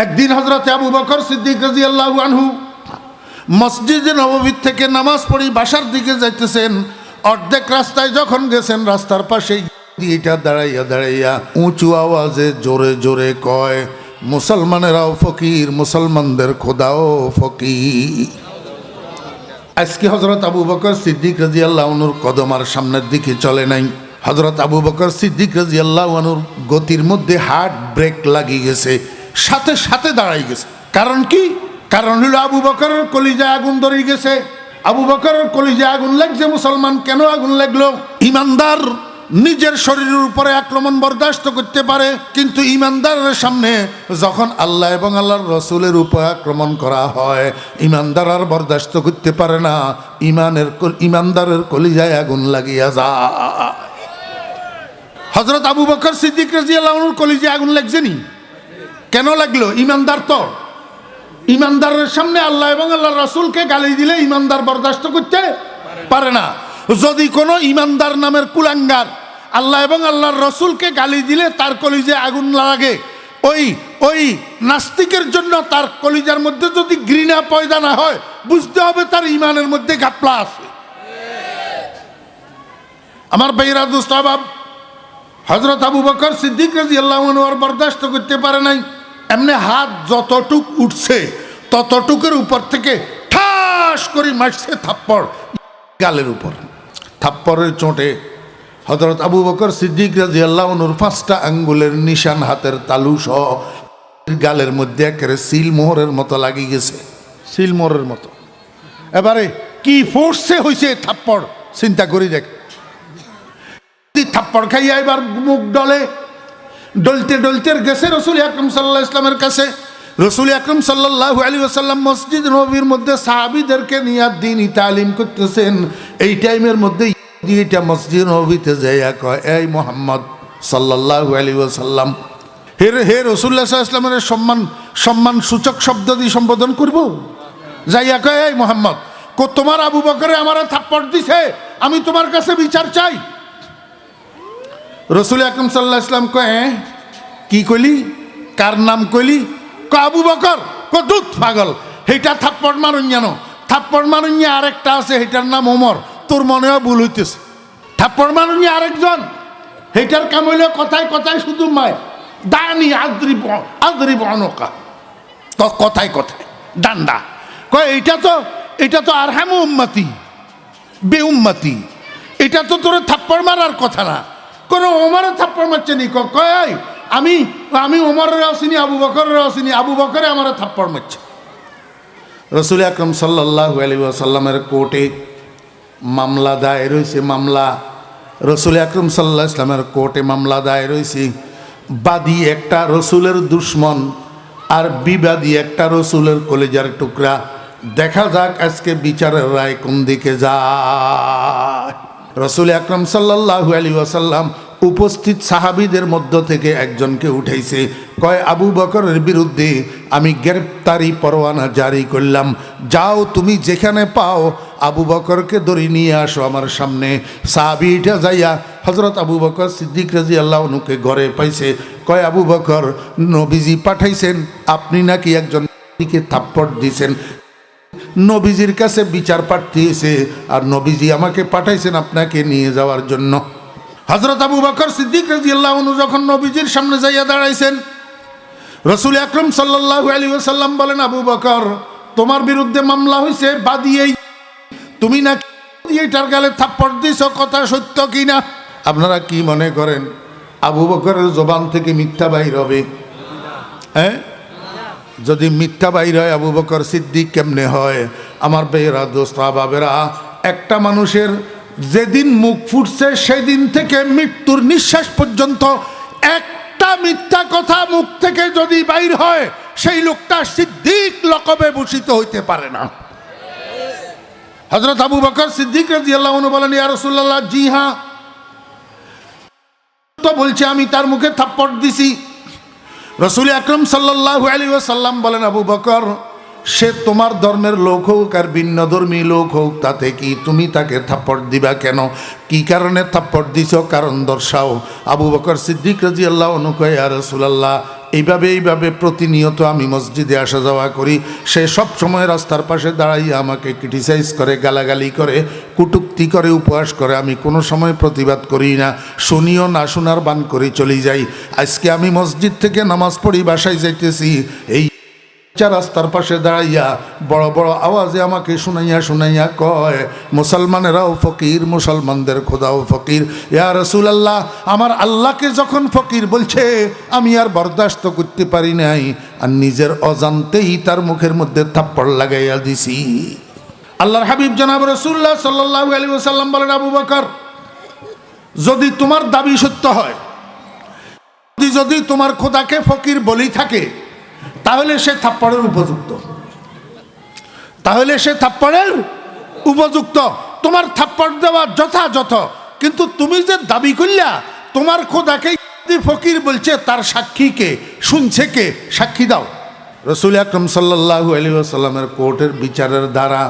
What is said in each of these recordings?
একদিন হযরত আবু বকর সিদ্দিক রাদিয়াল্লাহু আনহু মসজিদে নববী থেকে নামাজ পড়ি বাসার দিকে যাইতেছেন। অর্ধেক রাস্তায় যখন গেছেন, রাস্তার পাশে এটা দাঁড়াইয়া দাঁড়াইয়া উঁচু আওয়াজে জোরে জোরে কয়, মুসলমানেরাও ফকির, মুসলমানদের খোদাও ফকির। আজকে হযরত আবু বকর সিদ্দিক রাদিয়াল্লাহু আনহুর কদম আর সামনের দিকে চলে নাই। হযরত আবু বকর সিদ্দিক রাদিয়াল্লাহু আনহুর গতির মধ্যে হার্ট ব্রেক লাগিয়ে গেছে, সাথে সাথে দাঁড়াই গেছে। কারণ কি? কারণ হলো আবু বকরের কলিজায় আগুন ধরে গেছে। আবু বকরের কলিজায় আগুন লাগছে। মুসলমান কেন আগুন লাগলো? ইমানদার নিজের শরীরের উপরে আক্রমণ বরদাস্ত করতে পারে, কিন্তু ইমানদারের সামনে যখন আল্লাহ এবং আল্লাহর রসুলের উপর আক্রমণ করা হয়, ইমানদার আর বরদাস্ত করতে পারে না। ইমানদারের কলিজায় আগুন লাগিয়া যায়। হযরত আবু বকর সিদ্দিক রাদিয়াল্লাহু আনহুর কলিজায় আগুন লাগছে নি? কেন লাগলো? ইমানদার তো। ইমানদারের সামনে আল্লাহ এবং আল্লাহর রাসূলকে গালি দিলে ইমানদার বরদাস্ত করতে পারে না। যদি কোনো ইমানদার নামের কুলাঙ্গার আল্লাহ এবং আল্লাহর রসুলকে গালি দিলে তার কলিজায় আগুন লাগে, ওই নাস্তিকের জন্য তার কলিজার মধ্যে যদি ঘৃণা পয়দা না হয়, বুঝতে হবে তার ইমানের মধ্যে ঘাপলা আছে। আমার ভাইরা দোস্ত আহবাব, হযরত আবু বকর সিদ্দিক রাদিয়াল্লাহু আনহু আর বরদাস্ত করতে পারে নাই। এমনি হাত যতটুক উঠছে ততটুকের উপর থেকে ঠাস করে মারছে থাপ্পড় গালের উপর। থাপ্পড়ের চোটে হযরত আবু বকর সিদ্দিক রাদিয়াল্লাহু আনহুর 5টা আঙ্গুলের নিশান হাতের তালু সহ গালের মধ্যে একেবারে সিলমোহরের মতো লাগিয়ে গেছে, সিলমোহরের মতো। এবারে কি ফোর্সে হয়েছে থাপ্পড়, চিন্তা করি দেখ। থাপ্পড় খাইয়া এবার মুখ ডলতে ডলতে গেছে রাসূল আকরাম সাল্লাল্লাহু আলাইহি ওয়াসাল্লামের কাছে। রাসূল আকরাম সাল্লাল্লাহু আলাইহি ওয়াসাল্লাম মসজিদ নববীর মধ্যে সাহাবীদেরকে নিয়ে দ্বীনি তালিম করতেছেন। এই টাইমের মধ্যে এটা মসজিদ নববীতে যাইয়া কয়, এই মুহাম্মদ সাল্লাল্লাহু আলাইহি ওয়াসাল্লাম, হে রাসূলুল্লাহ সাল্লাল্লাহু আলাইহি ওয়াসাল্লামের সম্মান সূচক শব্দ দিয়ে সম্বোধন করব। যাইয়া কয়, এই মুহাম্মদ, তোমার আবু বকরে আমারে থাপ্পড় দিছে, আমি তোমার কাছে বিচার চাই। রাসূল আকরাম সাল্লাল্লাহু আলাইহি ওয়াসাল্লাম কয়, কি কইলি? কার নাম কইলি? আবু বকর। দুধ পাগল, হেটা থাপ্পড় মারুন জানো? থাপ্পড় মারুন আরেকটা আছে, হেটার নাম ওমর। তোর মনে হয় ভুল হইতেছে। থাপ্পড় মারুন আরেকজন, হেটার কাম হইল কথায় কথায় শুধু মায় দানি আদরিব অনকা, তো কথায় কথায় ডান্ডা কয়। এটা তো আরহামু উম্মতি বে উম্মতি, এটা তো তোর থাপ্পড় মারার কথা না। কোনো ওমরের থাপ্পড় মারছে নি? কয় আমি ওমরের আসিনি, আবু বকরের আসিনি, আবু বকরে আমার থাপ্পড় মারছে। রাসূল আকরাম সাল্লাল্লাহু আলাইহি ওয়াসাল্লামের কোর্টে মামলা দায়ের হয়েছে। মামলা রাসূল আকরাম সাল্লাল্লাহু আলাইহি ওয়াসাল্লামের কোর্টে মামলা দায়ের হয়েছে। বাদী একটা রসুলের দুশ্মন আর বিবাদী একটা রসুলের কলেজার টুকরা। দেখা যাক আজকে বিচারের রায় কোন দিকে যায়। রাসূল আকরাম সাল্লাল্লাহু আলাইহি ওয়াসাল্লাম উপস্থিত সাহাবীদের মধ্য থেকে একজনকে উঠাইছে, কয়, আবু বকরের বিরুদ্ধে আমি গ্রেপ্তারি পরোয়ানা জারি করলাম, যাও তুমি যেখানে পাও আবু বকরকে ধরে নিয়ে আসো আমার সামনে। সাহাবীটা যাইয়া হযরত আবু বকর সিদ্দিক রাদিয়াল্লাহু আনহুকে ঘরে পাইছে। কয়, আবু বকর, নবীজি পাঠাইছেন, আপনি নাকি একজনকে থাপ্পড় দিয়েছেন। নবীজির কাছে বিচার পাঠিয়েছে আর নবীজি আমাকে পাঠাইছেন আপনাকে নিয়ে যাওয়ার জন্য। হযরত আবু বকর সিদ্দিক রাদিয়াল্লাহু আনহু যখন নবীজির সামনে যাইয়া দাঁড়াইছেন, রাসূল আকরাম সাল্লাল্লাহু আলাইহি ওয়াসাল্লাম বলেন, আবু বকর, তোমার বিরুদ্ধে মামলা হয়েছে, বাদী এই, তুমি নাকি এটার গালে থাপ্পড় দিছো, কথা সত্য কিনা? আপনারা কি মনে করেন আবু বকরের জবান থেকে মিথ্যা বাইর হবে? হ্যাঁ, যদি মিথ্যা বাইর হয় আবু বকর সিদ্দিক কেমনে হয়? আমার ভাইয়েরা, দোস্ত বাবেরা, একটা মানুষের যেদিন মুখ ফুটছে সেদিন থেকে মৃত্যুর নিঃশ্বাস পর্যন্ত একটা মিথ্যা কথা মুখ থেকে যদি বাইর হয়, সেই লোকটা সিদ্দিক লকবে ভূষিত হইতে পারে না। হযরত আবু বকর সিদ্দিক রাদিয়াল্লাহু আনহু বলেন, ইয়া রাসূলুল্লাহ, জি হ্যাঁ, তো বলছে আমি তার মুখে থাপ্পড় দিছি। রাসূল আকরাম সাল্লাল্লাহু আলাইহি ওয়াসাল্লাম বলেন, আবু বকর, সে তোমার ধর্মের লোক হোক আর ভিন্ন ধর্মী লোক হোক, তাতে কি? তুমি তাকে থাপ্পড় দিবা কেন? কি কারণে থাপ্পড় দিছো? কারণ দর্শাও। আবু বকর সিদ্দিক রাদিয়াল্লাহু আনহু কয়, ইয়া রাসূলুল্লাহ, এইভাবে প্রতিনিয়ত আমি মসজিদে আসা যাওয়া করি। সে সব সময় রাস্তার পাশে দাঁড়াইয়া আমাকে ক্রিটিসাইজ করে, গালাগালি করে, কটূক্তি করে, উপহাস করে। আমি কোনো সময় প্রতিবাদ করি না, শুনিও না, শোনার বান করে চলে যাই। আজকে আমি মসজিদ থেকে নামাজ পড়ি বাসায় যাইতেছি, এই রাস্তার পাশে দাঁড়াইয়া বড় বড় আওয়াজে আমাকে শুনাইয়া কয়, মুসলমানেরাও ফকির, মুসলমানদের খোদাও ফকির। ইয়া রাসূলুল্লাহ, আমার আল্লাহকে যখন ফকির বলছে আমি আর বরদাস্ত করতে পারি নাই, আর নিজের অজান্তেই তার মুখের মধ্যে থাপ্পড় লাগাইয়া দিছি। আল্লাহর হাবিব জনাব রাসূলুল্লাহ সাল্লাল্লাহু আলাইহি ওয়াসাল্লাম বলেন, আবু বকর, যদি তোমার দাবি সত্য হয়, যদি তোমার খোদাকে ফকির বলেই থাকে, তাহলে সে থাপ্পড়ের উপযুক্ত, তোমার থাপ্পড় দেওয়া যথাযথ। কিন্তু তুমি যে দাবি করলা তোমার খোদাকে ফকির বলছে, তার সাক্ষী কে, শুনছে কে, সাক্ষী দাও। রাসূল আকরাম সাল্লাল্লাহু আলাইহি ওয়াসাল্লামের কোর্টের বিচারের দ্বারা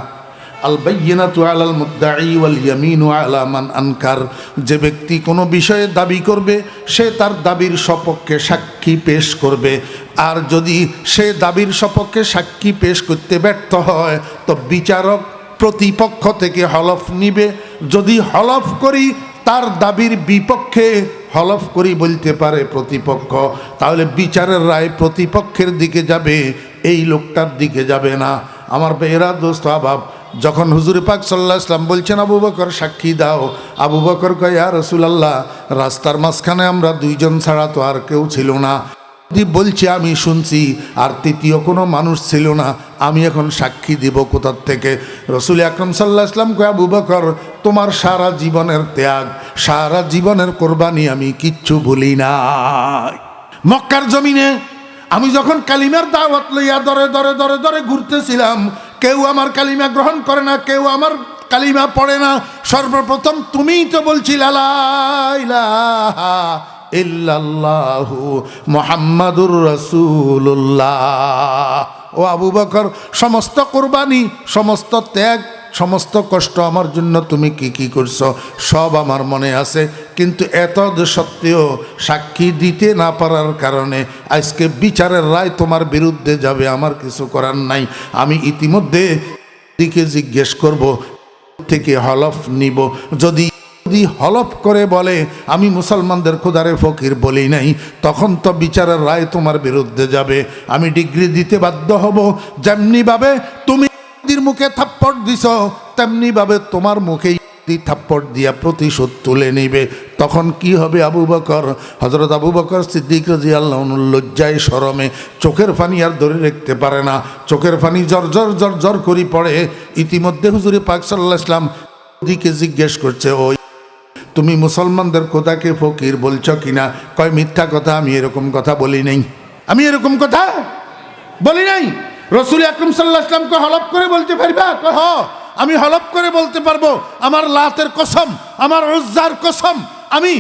আল বাইয়িনাতু আলাল মুদ্দাঈ ওয়াল ইয়ামিনু আলা মান আনকার, যে ব্যক্তি কোনো বিষয়ে দাবি করবে সে তার দাবির সপক্ষে সাক্ষী পেশ করবে। আর যদি সে দাবির সপক্ষে সাক্ষী পেশ করতে ব্যর্থ হয় তো বিচারক প্রতিপক্ষ থেকে হলফ নিবে। যদি হলফ করি তার দাবির বিপক্ষে হলফ করি বলতে পারে প্রতিপক্ষ, তাহলে বিচারের রায় প্রতিপক্ষের দিকে যাবে, এই লোকটার দিকে যাবে না। আমার বেহরা দোস্ত আবাব, যখন হুজুর পাক সাল্লাল্লাহু আলাইহি ওয়াসাল্লাম বলছেন আবু বকর সাক্ষী দাও, আবু বকর কয়, ইয়া রাসূলুল্লাহ, রাস্তার মাঝখানে আমরা দুইজন ছাড়া তো আর কেউ ছিল না, বলছি আমি শুনছি, আর তৃতীয় কোনো মানুষ ছিল না, আমি এখন সাক্ষী দিব কোথার থেকে? রাসূল আকরাম সাল্লাল্লাহু আলাইহি ওয়াসাল্লাম কয়, আবু বকর, তোমার সারা জীবনের ত্যাগ, সারা জীবনের কোরবানি আমি কিচ্ছু ভুলি না। মক্কার জমিনে আমি যখন কালিমার দাওয়াত লইয়া দরে দরে দরে দরে ঘুরতেছিলাম, কেউ আমার কালিমা গ্রহণ করে না, কেউ আমার কালিমা পড়ে না। সর্বপ্রথম তুমিই তো বলছিলে লা ইলাহা ইল্লাল্লাহু মুহাম্মাদুর রাসূলুল্লাহ। ও আবু বকর, সমস্ত কুরবানি, সমস্ত ত্যাগ, সমস্ত কষ্ট আমার জন্য তুমি কি করছো সব আমার মনে আছে। কিন্তু এত সত্ত্বেও সাক্ষী দিতে না পারার কারণে আজকে বিচারের রায় তোমার বিরুদ্ধে যাবে, আমার কিছু করার নাই। আমি ইতিমধ্যে দিকে জিজ্ঞেস করব, থেকে হলফ নিব। যদি হলফ করে বলে আমি মুসলমানদের খোদারে ফকির বলি নাই, তখন তো বিচারের রায় তোমার বিরুদ্ধে যাবে, আমি ডিগ্রি দিতে বাধ্য হব। যেমনিভাবে তুমি মুখে থাপ্পড় দিছ, তেমনি ভাবে তোমার মুখে থাপ্পড় দিয়া প্রতিশোধ তুলে নিবে। তখন কি হবে আবু বকর? হযরত আবু বকর সিদ্দিক রাদিয়াল্লাহু আনহু লজ্জায় শরমে চোখের পানি আর ধরে রাখতে পারে না, চোখের পানি জর করি পড়ে। ইতিমধ্যে হুজুর পাক সাল্লাল্লাহু আলাইহি ওয়াসাল্লাম দিকে জিজ্ঞেস করছে, ওই তুমি মুসলমানদের খোদাকে ফকির বলছো কিনা? কয়, মিথ্যা কথা, আমি এরকম কথা বলি নাই, আমি এরকম কথা বলি নাই। রাসূল আকরাম সাল্লাল্লাহু আলাইহি ওয়াসাল্লামকে হলফ করে বলতে পারবা? কয়, হ, আমি হলফ করে বলতে পারবো, আমার লাতের কসম, আমার উজ্জার কসম, আমি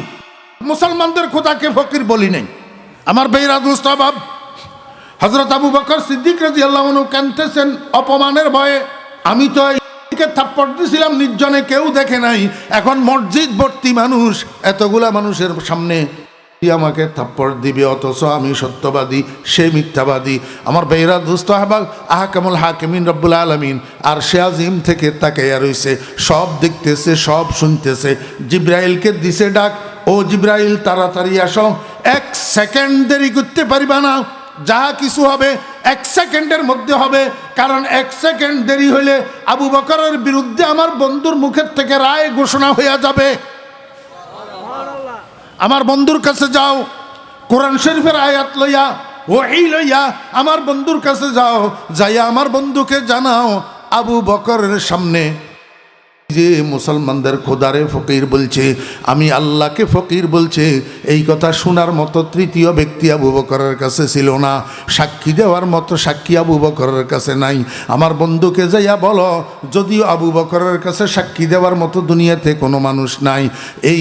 মুসলমানদের খোদাকে ফকির বলি নাই। আমার বেইরা দোস্ত বাব, হযরত আবু বকর সিদ্দিক রাদিয়াল্লাহু আনহু কাঁদতেছেন অপমানের ভয়ে। আমি তো থাপ্পড় দিয়েছিলাম নির্জনে, কেউ দেখে নাই। এখন মসজিদ ভর্তি মানুষ, এতগুলা মানুষের সামনে আমাকে থাপ্পড় দিবে, অথচ আমি সত্যবাদী, সে মিথ্যাবাদী। আমার বেহরা দোস্ত আহবাব, আহকামুল হাকিমিন রব্বুল আলামিন আর সে আজিম থেকে তাকাইয়া রইছে, সব দেখতেছে, সব শুনতেছে। জিব্রাইলকে দিছে ডাক, ও জিব্রাইল তাড়াতাড়ি আসো, 1 সেকেন্ড দেরি করতে পারিবা না, যা কিছু হবে 1 সেকেন্ডের মধ্যে হবে। কারণ 1 সেকেন্ড দেরি হইলে আবু বকরের বিরুদ্ধে আমার বন্ধুর মুখের থেকে রায় ঘোষণা হইয়া যাবে। আমার বন্ধুর কাছে যাও, কোরআন শরীফের আয়াত লইয়া, ওহী লইয়া আমার বন্ধুর কাছে যাও, যাইয়া আমার বন্ধুকে জানাও আবু বকরের সামনে যে মুসলমানদের খোদারে ফকির বলছে, আমি আল্লাহকে ফকির বলছে, এই কথা শোনার মতো তৃতীয় ব্যক্তি আবু বকরের কাছে ছিল না, সাক্ষী দেওয়ার মতো সাক্ষী আবু বকরের কাছে নাই। আমার বন্ধুকে যাইয়া বলো, যদিও আবু বকরের কাছে সাক্ষী দেওয়ার মতো দুনিয়াতে কোনো মানুষ নাই, এই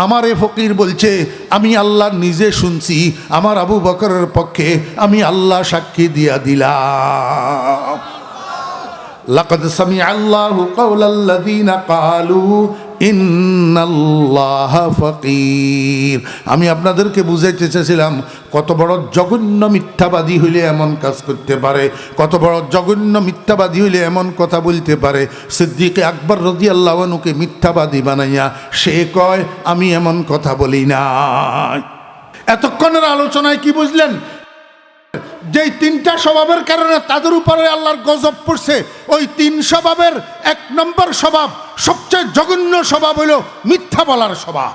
আমারে ফকির বলছে, আমি আল্লাহ নিজে শুনছি, আমার আবু বকরের পক্ষে আমি আল্লাহ সাক্ষী দিয়া দিলাম। লাকাদ সামিআ আল্লাহু কাওলাল্লাযীনা ক্বালু ইন্নাল্লাহা ফাকির। আমি আপনাদেরকে বুঝাইতে চেয়েছিলাম কত বড় জঘন্য মিথ্যাবাদী হইলে এমন কাজ করতে পারে, কত বড় জঘন্য মিথ্যাবাদী হইলে এমন কথা বলতে পারে। সিদ্দিক আকবর রাদিয়াল্লাহু আনহুকে মিথ্যাবাদী বানাইয়া সে কয় আমি এমন কথা বলি না। এতক্ষণের আলোচনায় কি বুঝলেন? যেই তিনটা স্বভাবের কারণে তাদের উপরে আল্লাহর গজব পড়ছে, ওই তিন স্বভাবের এক নম্বর স্বভাব, সবচেয়ে জঘন্য স্বভাব হইল মিথ্যা বলার স্বভাব।